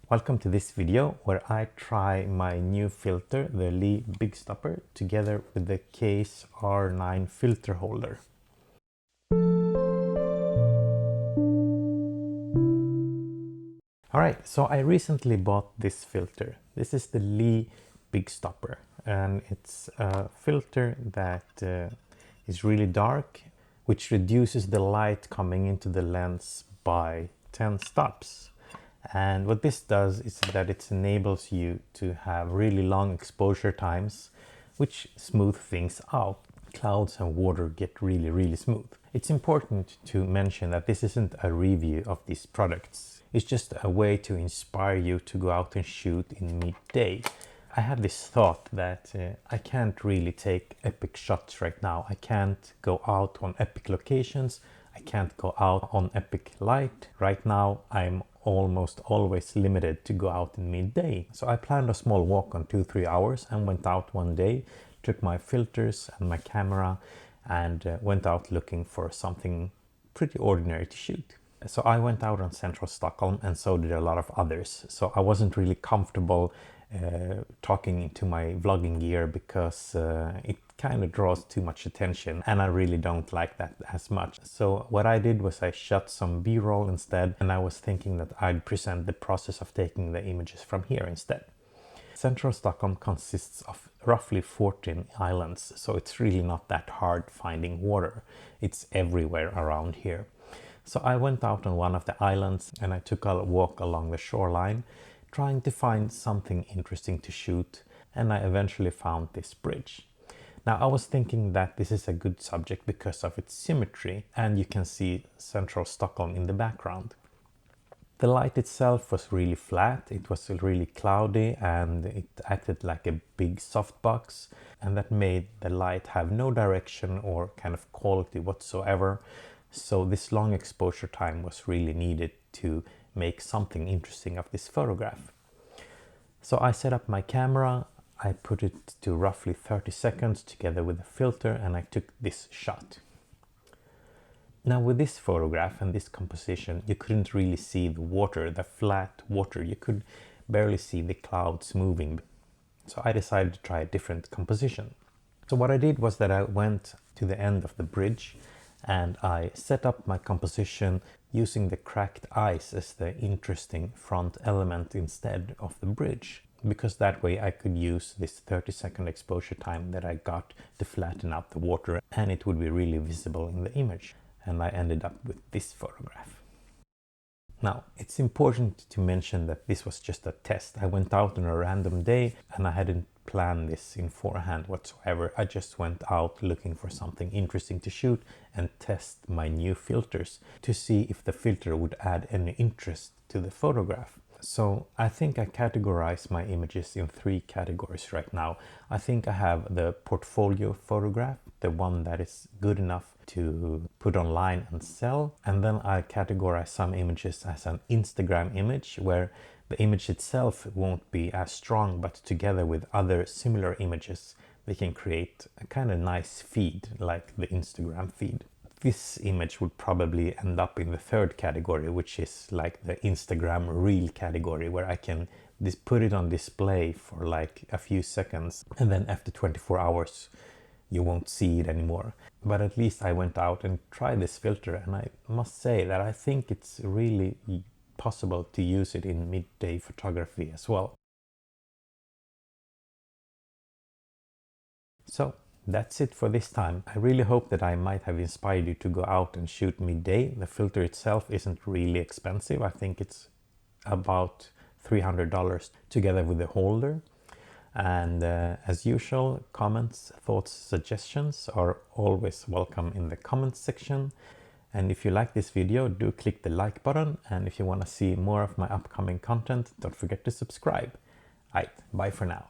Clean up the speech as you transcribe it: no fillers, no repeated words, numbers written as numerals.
Welcome to this video where I try my new filter, the Lee Big Stopper, together with the KASE R9 filter holder. Alright, so I recently bought this filter. This is the Lee Big Stopper, and it's a filter that is really dark, which reduces the light coming into the lens by 10 stops. And what this does is that it enables you to have really long exposure times, which smooth things out. Clouds and water get really smooth. It's important to mention that this isn't a review of these products. It's just a way to inspire you to go out and shoot in midday. I had this thought that I can't really take epic shots right now. I can't go out on epic locations. I can't go out on epic light. Right now I'm almost always limited to go out in midday. So I planned a small walk on 2-3 hours and went out one day, took my filters and my camera and went out looking for something pretty ordinary to shoot. So I went out on central Stockholm, and so did a lot of others. So I wasn't really comfortable talking into my vlogging gear because it kind of draws too much attention, and I really don't like that as much. So what I did was I shot some B-roll instead, and I was thinking that I'd present the process of taking the images from here instead. Central Stockholm consists of roughly 14 islands, so it's really not that hard finding water. It's everywhere around here. So I went out on one of the islands and I took a walk along the shoreline, trying to find something interesting to shoot, and I eventually found this bridge. Now I was thinking that this is a good subject because of its symmetry, and you can see central Stockholm in the background. The light itself was really flat, it was really cloudy, and it acted like a big softbox, and that made the light have no direction or kind of quality whatsoever. So this long exposure time was really needed to make something interesting of this photograph. So I set up my camera, I put it to roughly 30 seconds together with a filter, and I took this shot. Now with this photograph and this composition, you couldn't really see the water, the flat water. You could barely see the clouds moving. So I decided to try a different composition. So what I did was that I went to the end of the bridge and I set up my composition using the cracked ice as the interesting front element instead of the bridge, because that way I could use this 30-second exposure time that I got to flatten out the water, and it would be really visible in the image. And I ended up with this photograph. Now, it's important to mention that this was just a test. I went out on a random day and I hadn't planned this in forehand whatsoever. I just went out looking for something interesting to shoot and test my new filters to see if the filter would add any interest to the photograph. So I think I categorize my images in 3 categories right now. I think I have the portfolio photograph, the one that is good enough to put online and sell. And then I categorize some images as an Instagram image, where the image itself won't be as strong, but together with other similar images, they can create a kind of nice feed, like the Instagram feed. This image would probably end up in the 3rd category, which is like the Instagram reel category, where I can put it on display for like a few seconds, and then after 24 hours you won't see it anymore. But at least I went out and tried this filter, and I must say that I think it's really possible to use it in midday photography as well. So that's it for this time. I really hope that I might have inspired you to go out and shoot midday. The filter itself isn't really expensive. I think it's about $300 together with the holder. And as usual, comments, thoughts, suggestions are always welcome in the comments section. And if you like this video, do click the like button. And if you want to see more of my upcoming content, don't forget to subscribe. Alright, bye for now.